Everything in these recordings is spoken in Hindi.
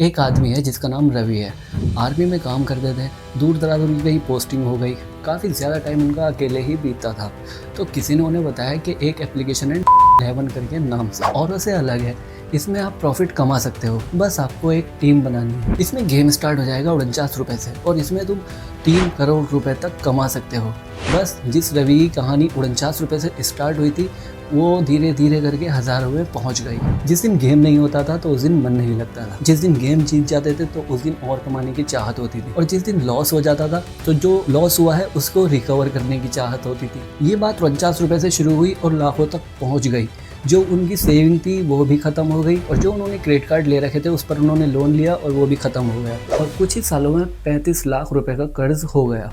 एक आदमी है जिसका नाम रवि है। आर्मी में काम करते थे, दूर दराज उनकी कहीं पोस्टिंग हो गई, काफ़ी ज़्यादा टाइम उनका अकेले ही बीतता था। तो किसी ने उन्हें बताया कि एक एप्लीकेशन है 11 करके नाम से, और उसे अलग है, इसमें आप प्रॉफिट कमा सकते हो, बस आपको एक टीम बनानी है। इसमें गेम स्टार्ट हो जाएगा 49 रुपये से, और इसमें तुम 3 करोड़ रुपए तक कमा सकते हो। बस जिस रवि की कहानी 49 रुपये से स्टार्ट हुई थी, वो धीरे धीरे करके 1000 रुपये पहुँच गई। जिस दिन गेम नहीं होता था तो उस दिन मन नहीं लगता था, जिस दिन गेम जीत जाते थे तो उस दिन और कमाने की चाहत होती थी, और जिस दिन लॉस हो जाता था तो जो लॉस हुआ है उसको रिकवर करने की चाहत होती थी। ये बात 49 रुपये से शुरू हुई और लाखों तक पहुँच गई। जो उनकी सेविंग थी वो भी ख़त्म हो गई, और जो उन्होंने क्रेडिट कार्ड ले रखे थे उस पर उन्होंने लोन लिया और वो भी ख़त्म हो गया। और कुछ ही सालों में 35 लाख रुपए का कर्ज हो गया,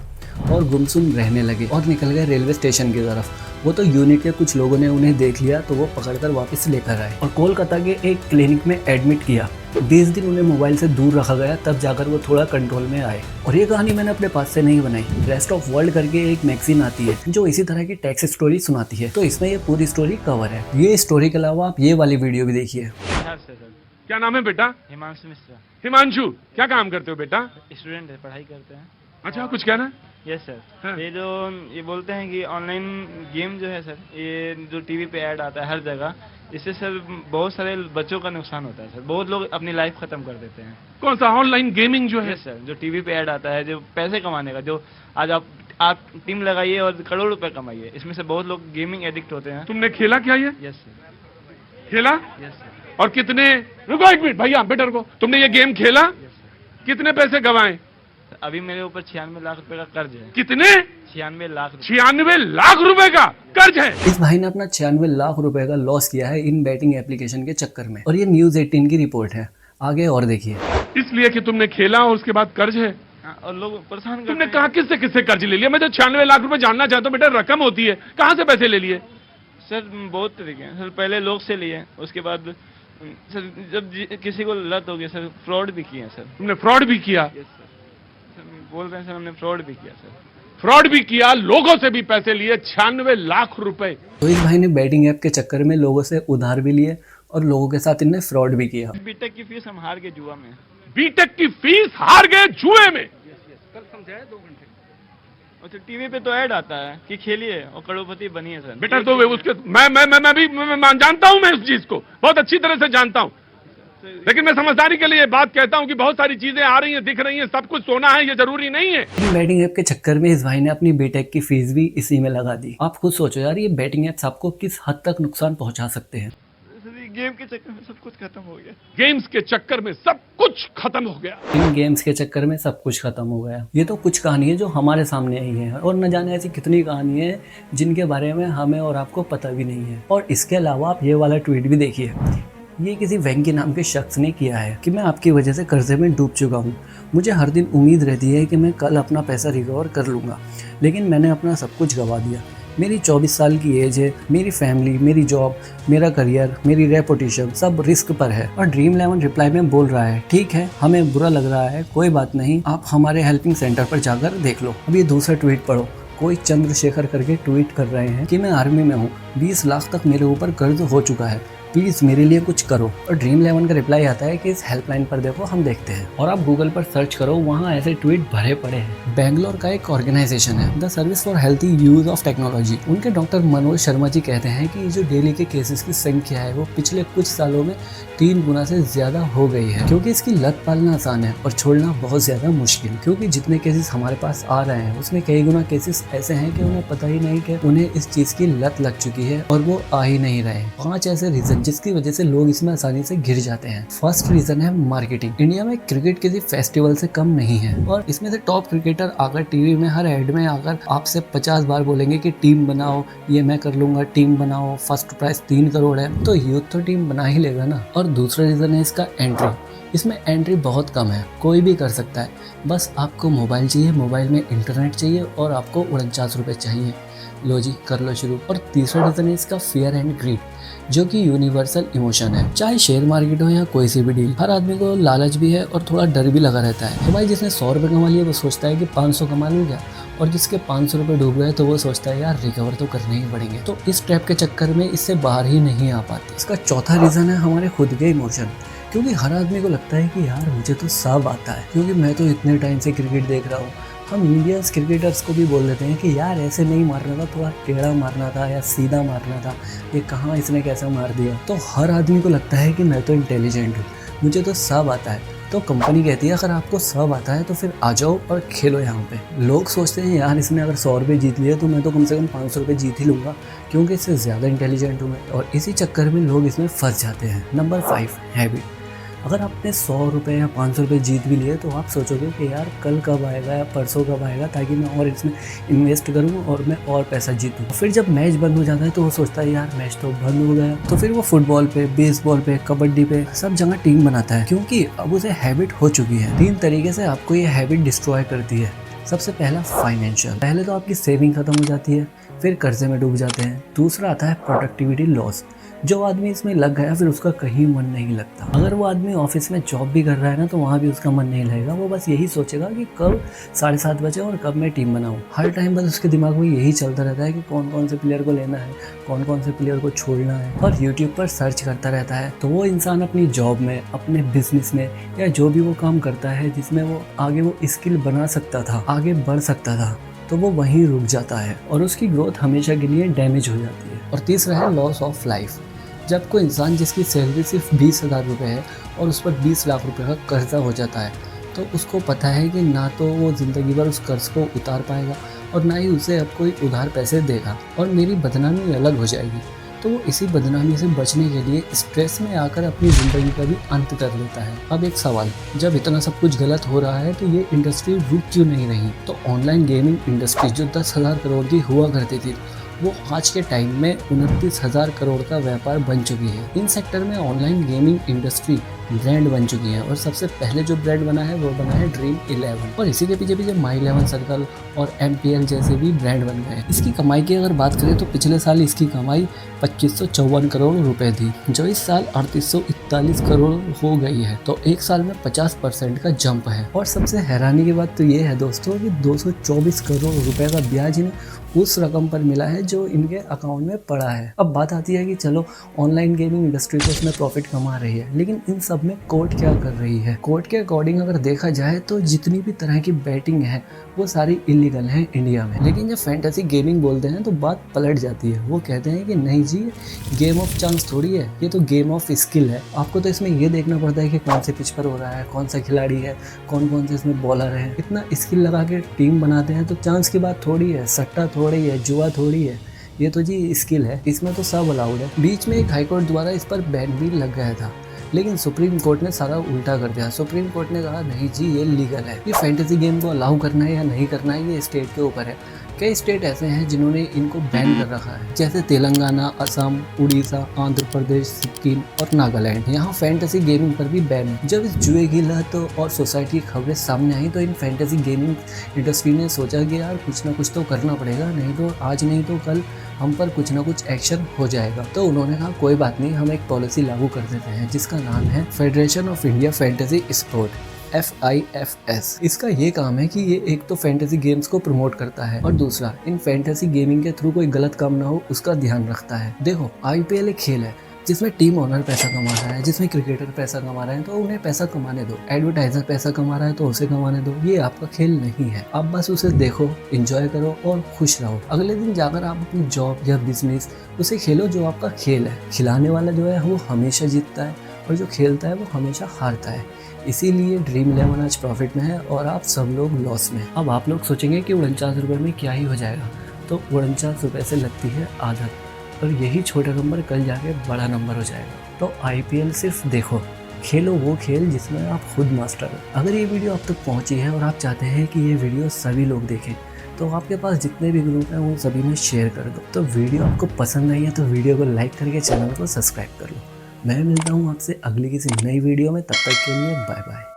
और गुमसुम रहने लगे और निकल गए रेलवे स्टेशन की तरफ। वो तो यूनिट के कुछ लोगों ने उन्हें देख लिया तो वो पकड़कर वापस लेकर आए और कोलकाता के एक क्लिनिक में एडमिट किया। 20 दिन उन्हें मोबाइल से दूर रखा गया, तब जाकर वो थोड़ा कंट्रोल में आए। और ये कहानी मैंने अपने पास से नहीं बनाई, रेस्ट ऑफ वर्ल्ड करके एक मैगजीन आती है जो इसी तरह की टेक्स्ट स्टोरी सुनाती है, तो इसमें ये पूरी स्टोरी कवर है। ये स्टोरी के अलावा आप ये वाली वीडियो भी देखिए। क्या नाम है बेटा? हिमांशु मिश्रा। हिमांशु, क्या काम करते हो बेटा? स्टूडेंट है, पढ़ाई करते हैं। अच्छा, कुछ कहना? Yes sir. हाँ। ये बोलते हैं कि ऑनलाइन गेम जो है सर, ये जो टीवी पे ऐड आता है हर जगह, इससे सर बहुत सारे बच्चों का नुकसान होता है सर। बहुत लोग अपनी लाइफ खत्म कर देते हैं। कौन सा ऑनलाइन गेमिंग जो है? यस सर, जो टीवी पे ऐड आता है, जो पैसे कमाने का, जो आज आप टीम लगाइए और करोड़ रुपए कमाइए, इसमें से बहुत लोग गेमिंग एडिक्ट होते हैं। तुमने खेला क्या ये? Yes sir. खेला? Yes sir. और कितने? रुको एक मिनट भैया, बेटर को, तुमने ये गेम खेला? Yes sir. कितने पैसे गंवाए? अभी मेरे ऊपर 96 लाख रुपए का कर्ज है। कितने? 96 लाख रुपए। 96 लाख रुपए का कर्ज है। इस भाई ने अपना 96 लाख रुपए का लॉस किया है इन बैटिंग एप्लीकेशन के चक्कर में, और ये न्यूज़ 18 की रिपोर्ट है। आगे और देखिए। इसलिए कि तुमने खेला और उसके बाद कर्ज है। और लोग परेशान करते तुमने हैं। कहा किससे किससे कर्ज ले लिया? मैं तो 96 लाख रुपए जानना चाहता हूँ बेटा, रकम होती है, कहाँ से पैसे ले लिए? सर बहुत तरीके हैं सर। पहले लोग से लिए, उसके बाद सर जब किसी को लत हो गया सर, फ्रॉड भी किया सर। तुमने फ्रॉड भी किया? Yes sir. सर बोल रहे हैं सर, हमने फ्रॉड भी किया सर। फ्रॉड भी किया, लोगों से भी पैसे लिए, 96 लाख रुपए। तो इस भाई ने बैटिंग ऐप के चक्कर में लोगों से उधार भी लिए और लोगों के साथ इनने फ्रॉड भी किया। बीटेक की फीस हम हार गए जुआ में। बीटेक की फीस हार गए जुए में? कल समझाया 2 घंटे। और तो टीवी पे तो ऐड आता है कि खेलिए और करोड़पति बनिए सर। बेटा तो उसके मैं भी जानता हूं, मैं इस चीज को बहुत अच्छी तरह से जानता हूं, लेकिन मैं समझदारी के लिए बात कहता हूं कि बहुत सारी चीजें आ रही हैं, दिख रही हैं, सब कुछ सोना है ये जरूरी नहीं है। बैटिंग ऐप के चक्कर में इस भाई ने अपनी बीटेक की फीस भी इसी में लगा दी। आप खुद सोचो यार, ये बैटिंग ऐप्स आपको किस हद तक नुकसान पहुंचा सकते हैं। गेम के चक्कर में सब कुछ खत्म हो गया। गेम्स के चक्कर में सब कुछ खत्म हो गया। इन गेम्स के चक्कर में सब कुछ खत्म हो गया। ये तो कुछ कहानी है जो हमारे सामने आई है, और न जाने ऐसी कितनी कहानी है जिनके बारे में हमें और आपको पता भी नहीं है। और इसके अलावा आप ये वाला ट्वीट भी देखिए। ये किसी वेंकी नाम के शख्स ने किया है कि मैं आपकी वजह से कर्जे में डूब चुका हूँ। मुझे हर दिन उम्मीद रहती है कि मैं कल अपना पैसा रिकवर कर लूँगा, लेकिन मैंने अपना सब कुछ गंवा दिया। मेरी 24 साल की एज है, मेरी फैमिली, मेरी जॉब, मेरा करियर, मेरी रेपुटेशन सब रिस्क पर है। और ड्रीम11 रिप्लाई में बोल रहा है, ठीक है हमें बुरा लग रहा है, कोई बात नहीं, आप हमारे हेल्पिंग सेंटर पर जाकर देख लो। अब ये दूसरा ट्वीट पढ़ो। कोई चंद्रशेखर करके ट्वीट कर रहे हैं कि मैं आर्मी में हूँ, 20 लाख तक मेरे ऊपर कर्ज हो चुका है, प्लीज़ मेरे लिए कुछ करो। और ड्रीम11 का रिप्लाई आता है कि इस हेल्पलाइन पर देखो, हम देखते हैं। और आप गूगल पर सर्च करो, वहाँ ऐसे ट्वीट भरे पड़े हैं। बेंगलोर का एक ऑर्गेनाइजेशन है the service for healthy use of technology. उनके डॉक्टर मनोज शर्मा जी कहते हैं कि जो डेली के केसेस की संख्या है वो पिछले कुछ सालों में 3 गुना से ज़्यादा हो गई है, क्योंकि इसकी लत पालना आसान है और छोड़ना बहुत ज़्यादा मुश्किल। क्योंकि जितने केसेस हमारे पास आ रहे हैं उसमें कई गुना केसेस ऐसे हैं कि उन्हें पता ही नहीं कि उन्हें इस चीज़ की लत लग चुकी है और वो आ ही नहीं रहे। 5 ऐसे रीजन जिसकी वजह से लोग इसमें आसानी से घिर जाते हैं। फर्स्ट रीजन है मार्केटिंग। इंडिया में क्रिकेट किसी फेस्टिवल से कम नहीं है, और इसमें से टॉप क्रिकेटर आकर टीवी में हर एड में आकर आपसे 50 बार बोलेंगे कि टीम बनाओ, ये मैं कर लूंगा, टीम बनाओ, फर्स्ट प्राइस 3 करोड़ है, तो यूथ तो टीम बना ही लेगा ना। और दूसरा रीजन है इसका एंट्री। इसमें एंट्री बहुत कम है, कोई भी कर सकता है, बस आपको मोबाइल चाहिए, मोबाइल में इंटरनेट चाहिए और आपको 49 रुपये चाहिए, लो जी कर लो शुरू। और तीसरा रीजन है इसका फियर एंड ग्रीड, जो कि यूनिवर्सल इमोशन है। चाहे शेयर मार्केट हो या कोई सी भी डील, हर आदमी को लालच भी है और थोड़ा डर भी लगा रहता है। तो भाई जिसने 100 रुपये कमा लिए वो सोचता है कि 500 कमा लूँगा, और जिसके 500 रुपये डूब गए तो वो सोचता है यार रिकवर तो करने ही पड़ेंगे। तो इस ट्रैप के चक्कर में इससे बाहर ही नहीं आ पाते। इसका चौथा रीज़न है हमारे खुद के इमोशन। क्योंकि हर आदमी को लगता है कि यार मुझे तो सब आता है, क्योंकि मैं तो इतने टाइम से क्रिकेट देख रहा हूँ। हम इंडियंस क्रिकेटर्स को भी बोल देते हैं कि यार ऐसे नहीं मारना था, थोड़ा टेढ़ा मारना था या सीधा मारना था, ये कहाँ इसने कैसा मार दिया। तो हर आदमी को लगता है कि मैं तो इंटेलिजेंट हूँ, मुझे तो सब आता है। तो कंपनी कहती है अगर आपको सब आता है तो फिर आ जाओ और खेलो यहाँ पे। लोग सोचते हैं यार इसने अगर 100 रुपये जीत लिए तो मैं तो कम से कम 500 रुपये जीत ही लूँगा, क्योंकि इससे ज़्यादा इंटेलिजेंट हूँ मैं। और इसी चक्कर में लोग इसमें फंस जाते हैं। Number 5, habit. अगर आपने 100 रुपये या 500 रुपये जीत भी लिए तो आप सोचोगे कि यार कल कब आएगा या परसों कब आएगा, ताकि मैं और इसमें इन्वेस्ट करूँ और मैं और पैसा जीतूँ। फिर जब मैच बंद हो जाता है तो वो सोचता है यार मैच तो बंद हो गया, तो फिर वो फुटबॉल पे, बेसबॉल पे, कबड्डी पे सब जगह टीम बनाता है, क्योंकि अब उसे हैबिट हो चुकी है। 3 तरीके से आपको ये हैबिट डिस्ट्रॉय करती है। सबसे पहला फाइनेंशियल। पहले तो आपकी सेविंग खत्म हो जाती है, फिर कर्जे में डूब जाते हैं। दूसरा आता है प्रोडक्टिविटी लॉस। जो आदमी इसमें लग गया फिर उसका कहीं मन नहीं लगता। अगर वो आदमी ऑफिस में जॉब भी कर रहा है ना तो वहाँ भी उसका मन नहीं लगेगा। वो बस यही सोचेगा कि कब 7:30 बजे और कब मैं टीम बनाऊँ। हर टाइम बस उसके दिमाग में यही चलता रहता है कि कौन कौन से प्लेयर को लेना है, कौन कौन से प्लेयर को छोड़ना है, और यूट्यूब पर सर्च करता रहता है। तो वो इंसान अपनी जॉब में, अपने बिजनेस में, या जो भी वो काम करता है जिसमें वो आगे वो स्किल बना सकता था, आगे बढ़ सकता था, तो वो वहीं रुक जाता है और उसकी ग्रोथ हमेशा के लिए डैमेज हो जाती है। और तीसरा है लॉस ऑफ लाइफ। जब कोई इंसान जिसकी सैलरी सिर्फ 20,000 रुपये है और उस पर 20 लाख रुपए का कर्जा हो जाता है, तो उसको पता है कि ना तो वो ज़िंदगी भर उस कर्ज को उतार पाएगा और ना ही उसे अब कोई उधार पैसे देगा, और मेरी बदनामी अलग हो जाएगी। तो वो इसी बदनामी से बचने के लिए स्ट्रेस में आकर अपनी ज़िंदगी का भी अंत कर लेता है। अब एक सवाल, जब इतना सब कुछ गलत हो रहा है तो ये इंडस्ट्री रुक क्यों नहीं रही? तो ऑनलाइन गेमिंग इंडस्ट्री जो 10,000 करोड़ की हुआ करती थी, वो आज के टाइम में 29,000 करोड़ का व्यापार बन चुकी है। इन सेक्टर में ऑनलाइन गेमिंग इंडस्ट्री ब्रांड बन चुकी है, और सबसे पहले जो ब्रांड बना है वो बना है ड्रीम 11, और इसी के पीछे पीछे माई 11 सर्कल और MPL जैसे भी ब्रांड बन गए। इसकी कमाई की अगर बात करें तो पिछले साल इसकी कमाई 2554 करोड़ रुपए थी, जो इस साल 3841 करोड़ हो गई है। तो एक साल में 50% का जंप है। और सबसे हैरानी की बात तो ये है दोस्तों कि 224 करोड़ रुपए का ब्याज इन्हें उस रकम पर मिला है जो इनके अकाउंट में पड़ा है। अब बात आती है कि चलो ऑनलाइन गेमिंग इंडस्ट्री तो इसमें प्रॉफिट कमा रही है, लेकिन इन सब में कोर्ट क्या कर रही है? कोर्ट के अकॉर्डिंग अगर देखा जाए तो जितनी भी तरह की बैटिंग है वो सारी इलीगल है इंडिया में। लेकिन जब फैंटेसी गेमिंग बोलते हैं तो बात पलट जाती है। वो कहते हैं कि नहीं जी, गेम ऑफ चांस थोड़ी है, ये तो गेम ऑफ स्किल है। आपको तो इसमें ये देखना पड़ता है कि कौन से पिच पर हो रहा है, कौन सा खिलाड़ी है, कौन कौन से इसमें बॉलर है। इतना स्किल लगा के टीम बनाते हैं तो चांस की बात थोड़ी है, सट्टा थोड़ी है, जुआ थोड़ी है, ये तो जी स्किल है। इसमें तो सब अलाउड है। बीच में एक हाईकोर्ट द्वारा इस पर बैन भी लग गया था, लेकिन सुप्रीम कोर्ट ने सारा उल्टा कर दिया। सुप्रीम कोर्ट ने कहा नहीं जी, ये लीगल है। ये फैंटेसी गेम को अलाउ करना है या नहीं करना है ये स्टेट के ऊपर है। कई स्टेट ऐसे हैं जिन्होंने इनको बैन कर रखा है, जैसे तेलंगाना, असम, उड़ीसा, आंध्र प्रदेश, सिक्किम और नागालैंड। यहाँ फैंटेसी गेमिंग पर भी बैन है। जब इस जुए की लत और सोसाइटी की खबरें सामने आई तो इन फैंटेसी गेमिंग इंडस्ट्री ने सोचा कि यार कुछ ना कुछ तो करना पड़ेगा, नहीं तो आज नहीं तो कल हम पर कुछ ना कुछ एक्शन हो जाएगा। तो उन्होंने कहा कोई बात नहीं, हम एक पॉलिसी लागू कर देते हैं जिसका नाम है federation of India fantasy sport, FIFS। इसका ये काम है कि ये एक तो फैंटेसी गेम्स को प्रमोट करता है और दूसरा इन फैंटेसी गेमिंग के थ्रू कोई गलत काम ना हो उसका ध्यान रखता है। देखो IPL एक खेल है जिसमें टीम ओनर पैसा कमा रहा है, जिसमें क्रिकेटर पैसा कमा रहे हैं तो उन्हें पैसा कमाने दो। एडवर्टाइजर पैसा कमा रहा है तो उसे कमाने दो। ये आपका खेल नहीं है। आप बस उसे देखो, एंजॉय करो और खुश रहो। अगले दिन जाकर आप अपनी जॉब या बिजनेस उसे खेलो जो आपका खेल है। खिलाने वाला जो है वो हमेशा जीतता है और जो खेलता है वो हमेशा हारता है। इसीलिए ड्रीम 11 आज प्रॉफिट में है और आप सब लोग लॉस में। अब आप लोग सोचेंगे कि 49 रुपये में क्या ही हो जाएगा, तो 49 रुपये से लगती है आदत, और यही छोटा नंबर कल जाके बड़ा नंबर हो जाएगा। तो IPL सिर्फ देखो, खेलो वो खेल जिसमें आप खुद मास्टर हो। अगर ये वीडियो आप तक पहुंची है और आप चाहते हैं कि ये वीडियो सभी लोग देखें तो आपके पास जितने भी ग्रुप हैं उन सभी में शेयर कर दो। तो वीडियो आपको पसंद आई है तो वीडियो को लाइक करके चैनल को सब्सक्राइब कर लो। मैं मिलता हूँ आपसे अगली किसी नई वीडियो में, तब तक के लिए बाय बाय।